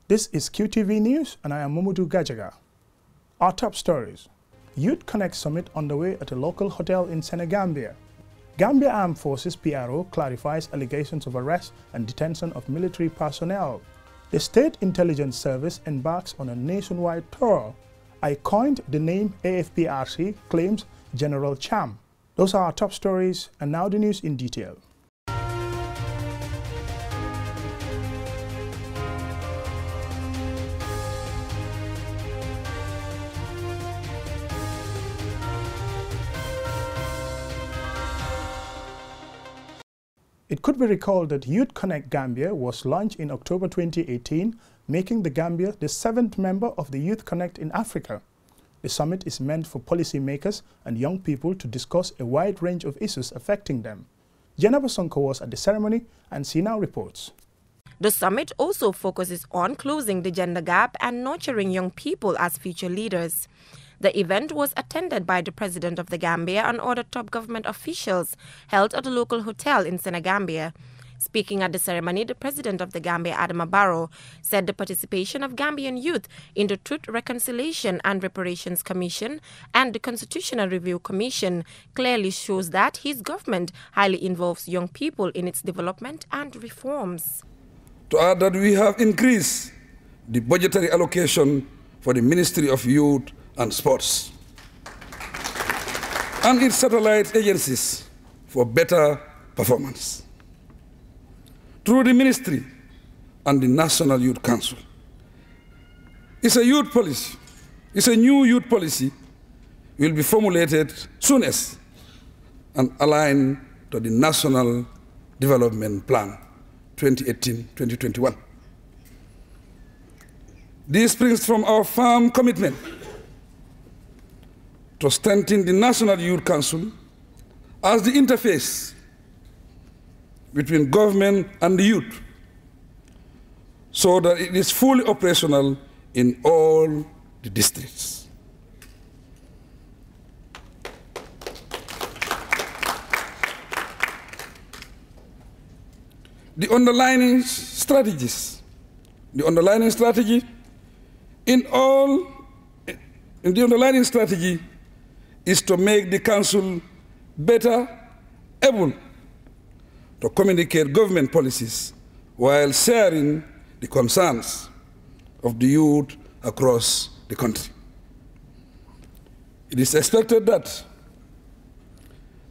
This is QTV News and I am Mamadou Gajaga. Our top stories. Youth Connect Summit underway at a local hotel in Senegambia. Gambia Armed Forces PRO clarifies allegations of arrest and detention of military personnel. The State Intelligence Service embarks on a nationwide tour. I coined the name AFPRC, claims General Cham. Those are our top stories, and now the news in detail. It could be recalled that Youth Connect Gambia was launched in October 2018, making the Gambia the 7th member of the Youth Connect in Africa. The summit is meant for policymakers and young people to discuss a wide range of issues affecting them. Jenaba Sonko was at the ceremony and she now reports. The summit also focuses on closing the gender gap and nurturing young people as future leaders. The event was attended by the President of the Gambia and other top government officials, held at a local hotel in Senegambia. Speaking at the ceremony, the President of the Gambia, Adama Barrow, said the participation of Gambian youth in the Truth, Reconciliation and Reparations Commission and the Constitutional Review Commission clearly shows that his government highly involves young people in its development and reforms. To add that we have increased the budgetary allocation for the Ministry of Youth and Sports and its satellite agencies for better performance. Through the ministry and the National Youth Council. It's a youth policy. It's a new youth policy will be formulated soonest and aligned to the National Development Plan 2018-2021. This springs from our firm commitment to strengthen the National Youth Council as the interface between government and the youth, so that it is fully operational in all the districts. The underlying strategy is to make the council better able to communicate government policies while sharing the concerns of the youth across the country. It is expected that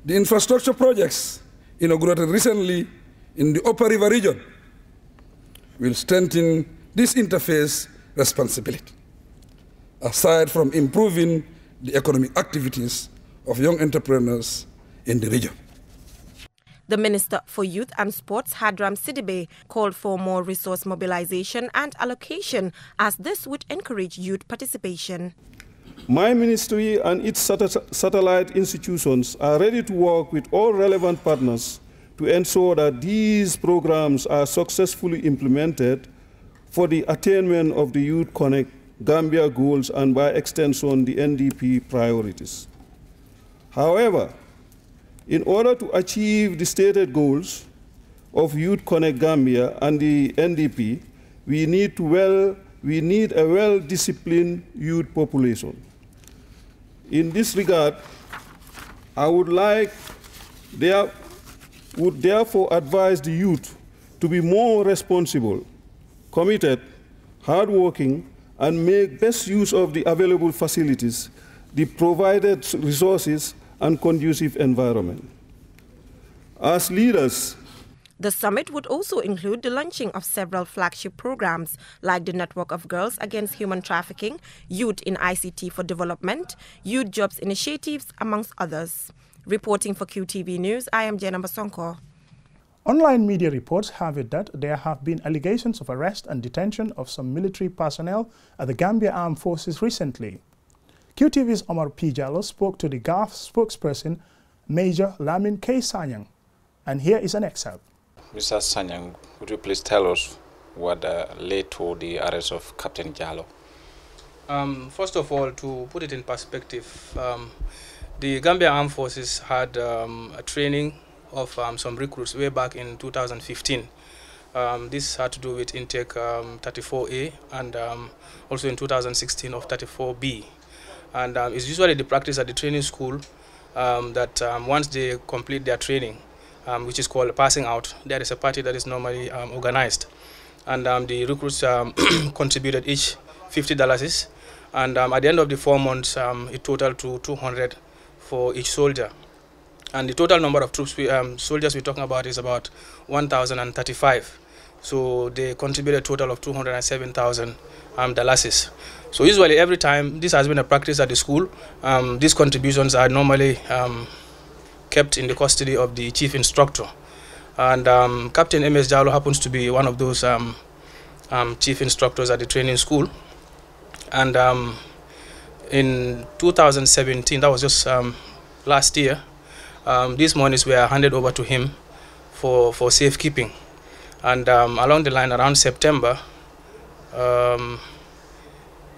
the infrastructure projects inaugurated recently in the Upper River region will strengthen this interface responsibility, aside from improving the economic activities of young entrepreneurs in the region. The Minister for Youth and Sports, Hadram Sidibe, called for more resource mobilization and allocation, as this would encourage youth participation. My ministry and its satellite institutions are ready to work with all relevant partners to ensure that these programs are successfully implemented for the attainment of the Youth Connect Gambia goals and, by extension, the NDP priorities. However, in order to achieve the stated goals of Youth Connect Gambia and the NDP, we need a well-disciplined youth population. In this regard, I would therefore advise the youth to be more responsible, committed, hardworking, and make best use of the available facilities, the provided resources, and conducive environment. As leaders, the summit would also include the launching of several flagship programs like the Network of Girls Against Human Trafficking, Youth in ICT for Development, Youth Jobs Initiatives, amongst others. Reporting for QTV News, I am Jenaba Sonko. Online media reports have it that there have been allegations of arrest and detention of some military personnel at the Gambia Armed Forces recently. QTV's Omar P. Jallo spoke to the GAF spokesperson, Major Lamin K. Sanyang, and here is an excerpt. Mr. Sanyang, would you please tell us what led to the arrest of Captain Jallo? First of all, to put it in perspective, the Gambia Armed Forces had a training of some recruits way back in 2015. This had to do with intake 34A and also in 2016 of 34B. And it's usually the practice at the training school that once they complete their training, which is called passing out, there is a party that is normally organized. And the recruits contributed each $50. And at the end of the 4 months, it totaled to $200 for each soldier. And the total number of troops, soldiers we're talking about is about 1,035. So they contributed a total of $207,000. So usually every time, this has been a practice at the school, these contributions are normally kept in the custody of the chief instructor. And Captain MS Jalo happens to be one of those chief instructors at the training school. And in 2017, that was just last year, these monies were handed over to him for safekeeping. And along the line, around September,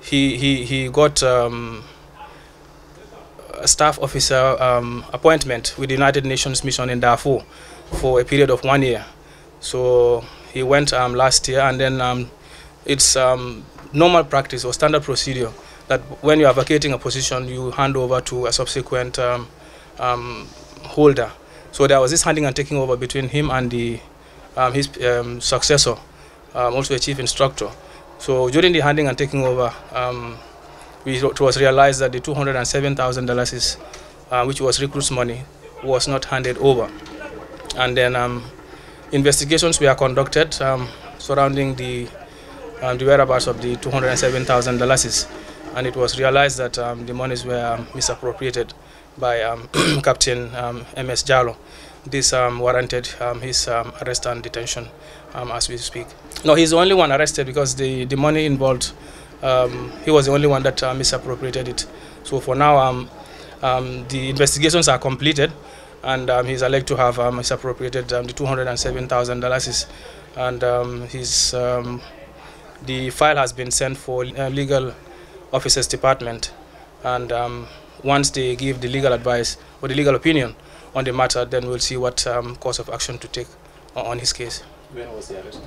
he got a staff officer appointment with the United Nations mission in Darfur for a period of 1 year. So he went last year, and then it's normal practice or standard procedure that when you are vacating a position, you hand over to a subsequent holder. So there was this handing and taking over between him and his successor, also a chief instructor. So during the handing and taking over, it was realized that the $207,000, which was recruits' money, was not handed over. And then investigations were conducted surrounding the whereabouts of the $207,000, and it was realized that the monies were misappropriated by Captain MS Jalo. This warranted his arrest and detention as we speak. No, he's the only one arrested because the money involved, he was the only one that misappropriated it. So for now, the investigations are completed, and he's alleged to have misappropriated the $207,000, and the file has been sent for legal officers department, and once they give the legal advice or the legal opinion on the matter, then we'll see what course of action to take on his case. When was he arrested?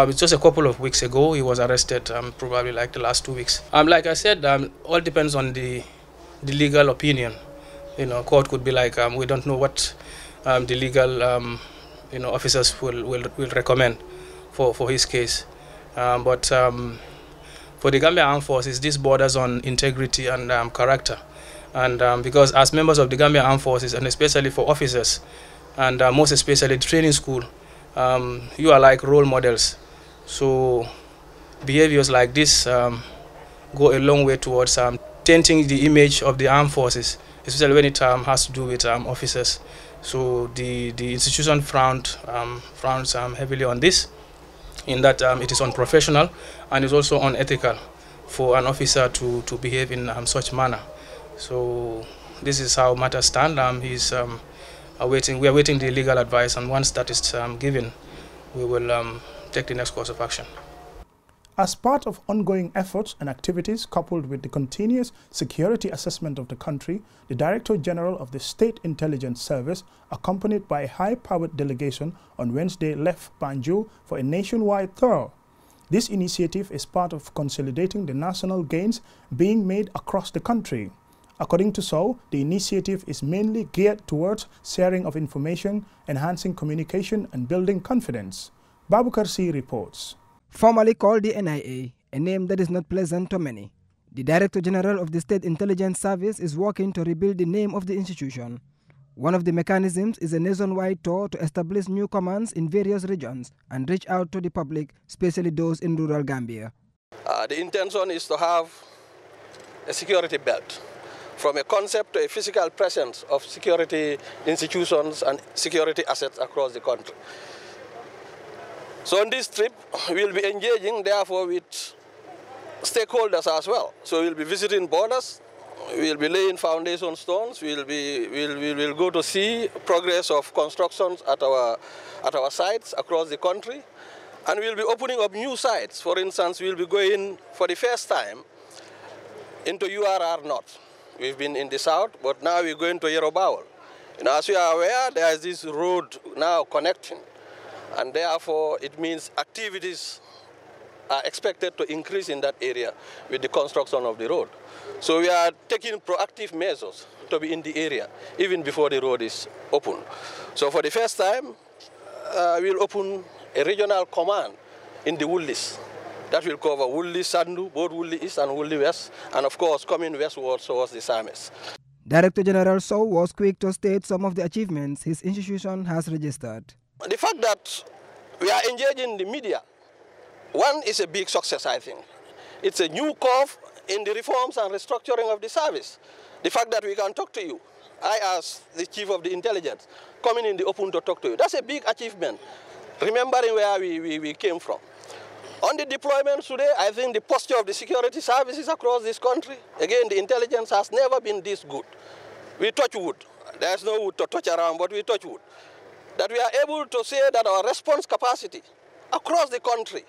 It's just a couple of weeks ago. He was arrested, probably like the last 2 weeks. Like I said, all depends on the legal opinion. You know, court could be like, we don't know what the legal officers will recommend for his case. But for the Gambia Armed Forces, this borders on integrity and character. And because as members of the Gambia Armed Forces, and especially for officers, and most especially training school, you are like role models. So behaviors like this go a long way towards tainting the image of the armed forces, especially when it has to do with officers. So the institution frowns heavily on this, in that it is unprofessional and is also unethical for an officer to behave in such manner. So this is how matters stand. We are awaiting the legal advice, and once that is given, we will take the next course of action. As part of ongoing efforts and activities coupled with the continuous security assessment of the country, the Director General of the State Intelligence Service, accompanied by a high-powered delegation, on Wednesday left Banjul for a nationwide tour. This initiative is part of consolidating the national gains being made across the country. According to SOW, the initiative is mainly geared towards sharing of information, enhancing communication and building confidence. Babukar C reports. Formerly called the NIA, a name that is not pleasant to many, the Director General of the State Intelligence Service is working to rebuild the name of the institution. One of the mechanisms is a nationwide tour to establish new commands in various regions and reach out to the public, especially those in rural Gambia. The intention is to have a security belt, from a concept to a physical presence of security institutions and security assets across the country. So on this trip, we'll be engaging, therefore, with stakeholders as well. So we'll be visiting borders, we'll be laying foundation stones, we'll go to see progress of constructions at our sites across the country, and we'll be opening up new sites. For instance, we'll be going for the first time into URR North. We've been in the south, but now we're going to Yerobawal. As you are aware, there is this road now connecting and therefore it means activities are expected to increase in that area with the construction of the road. So we are taking proactive measures to be in the area even before the road is open. So for the first time, we'll open a regional command in the Woodleys. That will cover Woodley, Sandu, both Woodley East and Woodley West, and of course coming westward towards the Sames. Director General Sow was quick to state some of the achievements his institution has registered. The fact that we are engaging the media, one is a big success, I think. It's a new curve in the reforms and restructuring of the service. The fact that we can talk to you, I as the chief of the intelligence, coming in the open to talk to you, that's a big achievement, remembering where we came from. On the deployments today, I think the posture of the security services across this country, again, the intelligence has never been this good. We touch wood. There's no wood to touch around, but we touch wood. That we are able to say that our response capacity across the country,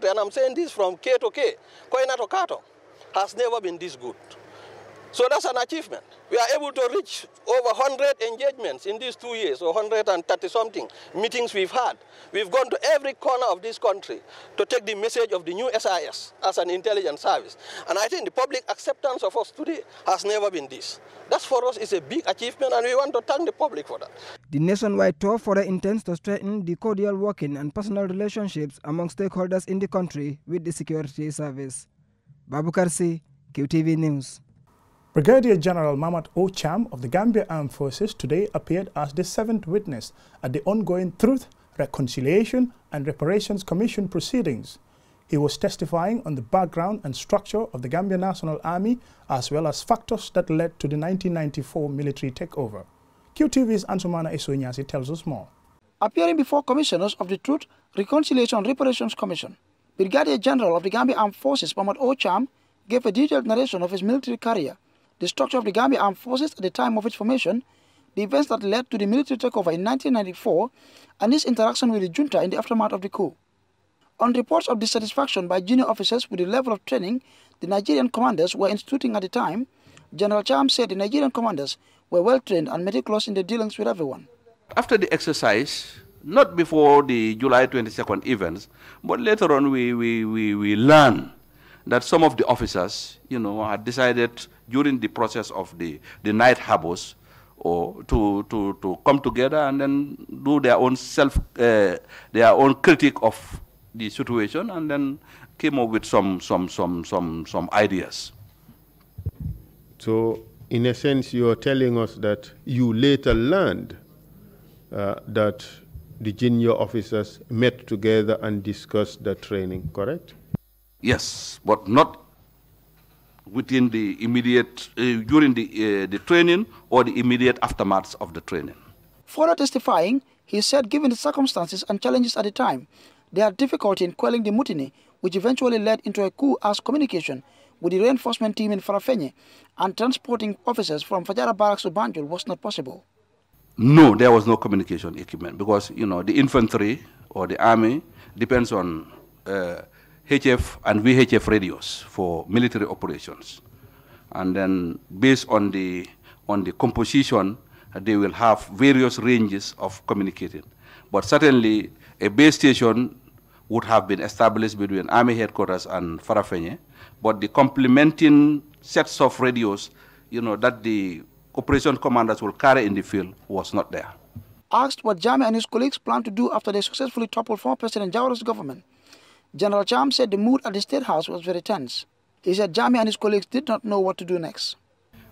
and I'm saying this from K to K, Koina to Kato, has never been this good. So that's an achievement. We are able to reach over 100 engagements in these 2 years, or 130-something meetings we've had. We've gone to every corner of this country to take the message of the new SIS as an intelligence service. And I think the public acceptance of us today has never been this. That for us is a big achievement, and we want to thank the public for that. The nationwide tour further intends to strengthen the cordial working and personal relationships among stakeholders in the country with the security service. Babu Karsi, QTV News. Brigadier General Mamat O. Cham of the Gambia Armed Forces today appeared as the 7th witness at the ongoing Truth, Reconciliation and Reparations Commission proceedings. He was testifying on the background and structure of the Gambia National Army as well as factors that led to the 1994 military takeover. QTV's Ansumana Esonyasi tells us more. Appearing before commissioners of the Truth, Reconciliation and Reparations Commission, Brigadier General of the Gambia Armed Forces Mamat O. Cham gave a detailed narration of his military career, the structure of the Gambia Armed Forces at the time of its formation, the events that led to the military takeover in 1994, and his interaction with the junta in the aftermath of the coup. On reports of dissatisfaction by junior officers with the level of training the Nigerian commanders were instituting at the time, General Cham said the Nigerian commanders were well trained and meticulous in their dealings with everyone. After the exercise, not before the July 22nd events, but later on we learned that some of the officers, had decided during the process of the night harbors, or to come together and then do their own their own critique of the situation, and then came up with some ideas. So, in a sense, you are telling us that you later learned that the junior officers met together and discussed the training, correct? Yes, but not within the immediate, during the training or the immediate aftermath of the training. Further testifying, he said given the circumstances and challenges at the time, they had difficulty in quelling the mutiny, which eventually led into a coup as communication with the reinforcement team in Farafenye and transporting officers from Fajara Barracks to Banjul was not possible. No, there was no communication equipment because, the infantry or the army depends on HF and VHF radios for military operations, and then based on the composition, they will have various ranges of communicating. But certainly, a base station would have been established between Army headquarters and Farafenye, but the complementing sets of radios, that the operation commanders will carry in the field was not there. Asked what Jammeh and his colleagues plan to do after they successfully toppled former President Jawara's government, General Cham said the mood at the State House was very tense. He said Jammeh and his colleagues did not know what to do next.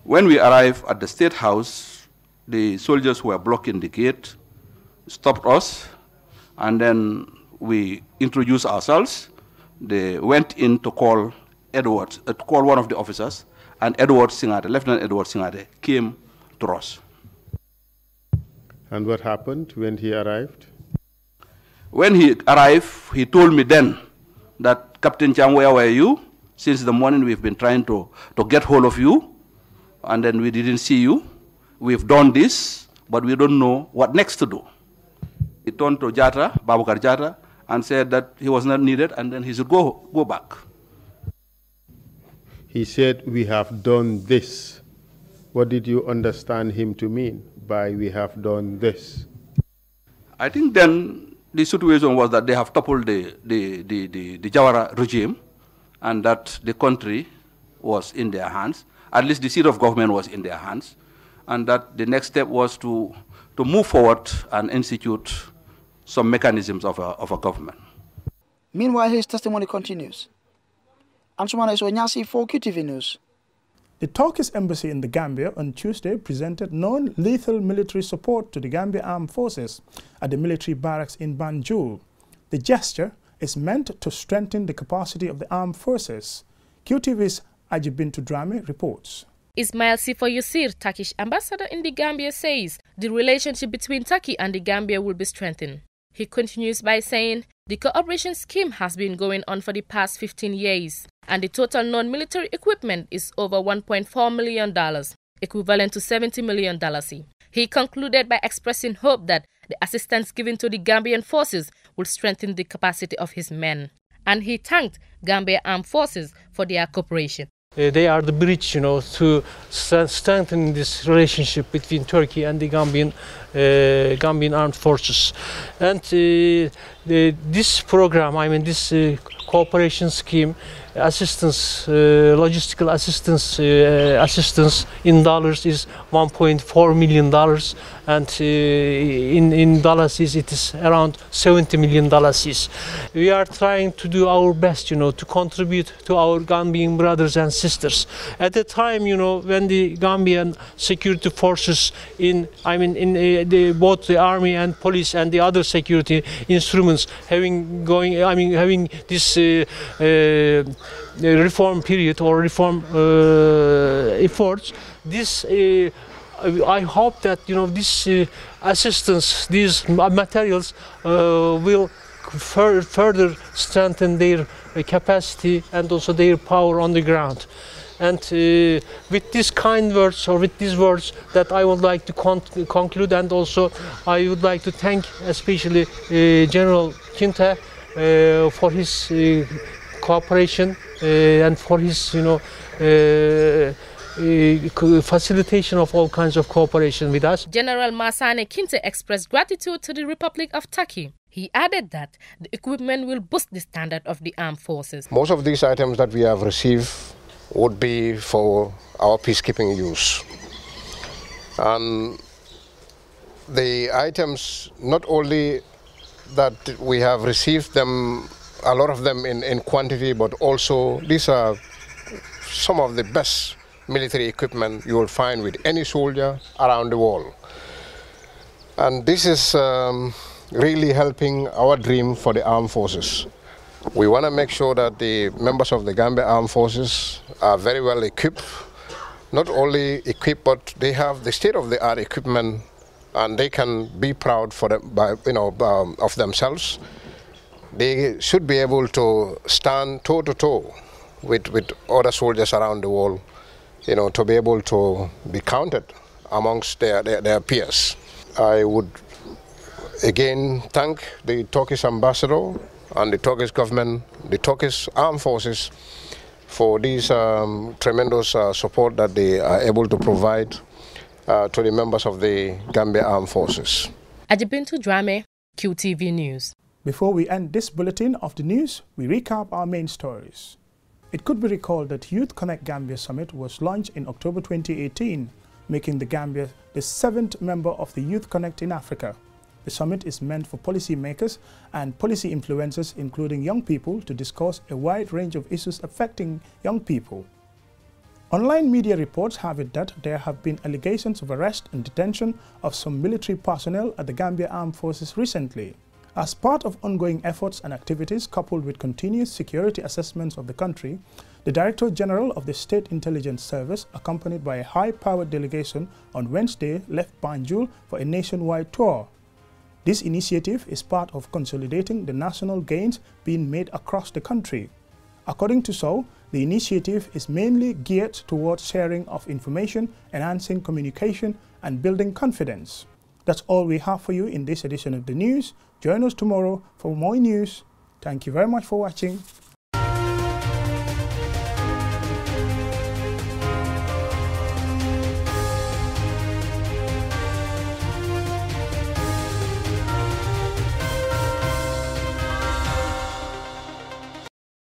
When we arrived at the State House, the soldiers were blocking the gate, stopped us, and then we introduced ourselves. They went in to call Edward, to call one of the officers, and Edward Singade, Lieutenant Edward Singade, came to us. And what happened when he arrived? When he arrived, he told me then that, Captain Cham, where were you? Since the morning we've been trying to get hold of you, and then we didn't see you. We've done this, but we don't know what next to do. He turned to Jata, Babukar Jata, and said that he was not needed, and then he should go back. He said, we have done this. What did you understand him to mean by we have done this? I think then the situation was that they have toppled the Jawara regime and that the country was in their hands. At least the seat of government was in their hands. And that the next step was to move forward and institute some mechanisms of a government. Meanwhile, his testimony continues. Ansumana Isonyasi for QTV News. The Turkish embassy in the Gambia on Tuesday presented non-lethal military support to the Gambia Armed Forces at the military barracks in Banjul. The gesture is meant to strengthen the capacity of the armed forces. QTV's Ajibintu Drame reports. Ismail Sifo Yusir, Turkish ambassador in the Gambia, says the relationship between Turkey and the Gambia will be strengthened. He continues by saying the cooperation scheme has been going on for the past 15 years and the total non-military equipment is over $1.4 million, equivalent to $70 million. He concluded by expressing hope that the assistance given to the Gambian forces will strengthen the capacity of his men. And he thanked Gambia Armed Forces for their cooperation. They are the bridge, to strengthen this relationship between Turkey and the Gambian armed forces. And this program, this cooperation scheme, assistance, logistical assistance in dollars is $1.4 million, and in dollars it is around $70 million. We are trying to do our best, to contribute to our Gambian brothers and sisters. At the time, when the Gambian security forces both the army and police and the other security instruments having this reform period or reform efforts, this I hope that this assistance, these materials will further strengthen their capacity and also their power on the ground. And with these kind words, or with these words, that I would like to conclude, and also I would like to thank especially General Quinta for his cooperation and for his facilitation of all kinds of cooperation with us. General Masane Kinte expressed gratitude to the Republic of Turkey. He added that the equipment will boost the standard of the armed forces. Most of these items that we have received would be for our peacekeeping use. And the items, not only that we have received them, a lot of them in quantity, but also these are some of the best military equipment you will find with any soldier around the world. And this is really helping our dream for the armed forces. We want to make sure that the members of the Gambia Armed Forces are very well equipped. Not only equipped, but they have the state-of-the-art equipment, and they can be proud for them of themselves. They should be able to stand toe-to-toe with other soldiers around the world, to be able to be counted amongst their peers. I would again thank the Turkish ambassador and the Turkish government, the Turkish armed forces, for this tremendous support that they are able to provide to the members of the Gambia Armed Forces. Ajibintu Drame, QTV News. Before we end this bulletin of the news, we recap our main stories. It could be recalled that Youth Connect Gambia Summit was launched in October 2018, making the Gambia the 7th member of the Youth Connect in Africa. The summit is meant for policymakers and policy influencers, including young people, to discuss a wide range of issues affecting young people. Online media reports have it that there have been allegations of arrest and detention of some military personnel at the Gambia Armed Forces recently. As part of ongoing efforts and activities coupled with continuous security assessments of the country, the Director General of the State Intelligence Service, accompanied by a high-powered delegation, on Wednesday left Banjul for a nationwide tour. This initiative is part of consolidating the national gains being made across the country. According to SO, the initiative is mainly geared towards sharing of information, enhancing communication, and building confidence. That's all we have for you in this edition of the news. Join us tomorrow for more news. Thank you very much for watching.